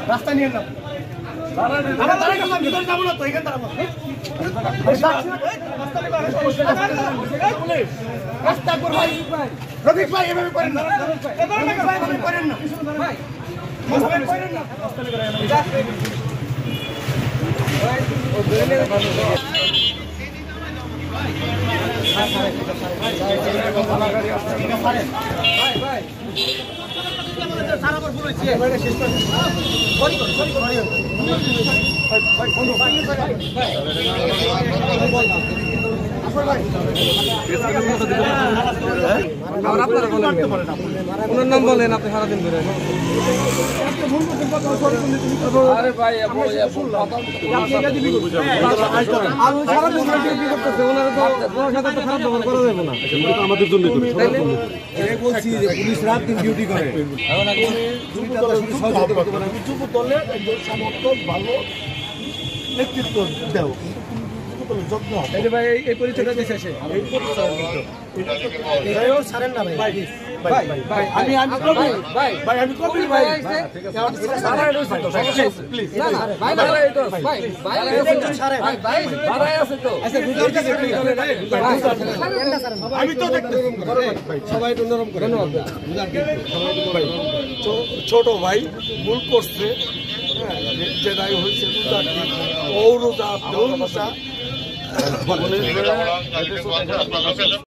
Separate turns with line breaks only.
রাস্তা নিয়ে নাও যাবো না তো এখানে রাস্তা ভাই রফিক ভাই এভাবে করেন না করেন না
ওনার নাম বলেন আপনি সারাদিন ধরে
আমাদের জন্য
বলছি যে পুলিশ রাত দিন ডিউটি করে দলের একজন সমর্থক ভালো নেতৃত্ব দেও যত্ন
ভাই এই পরিচয়টা দেশে আসে
ছাড়েন না ভাই আমি কবি ভাই আমি তো
সবাই নরম করে
ছোট ভাই ভুল করছে যেটাই হয়েছে ও রোজা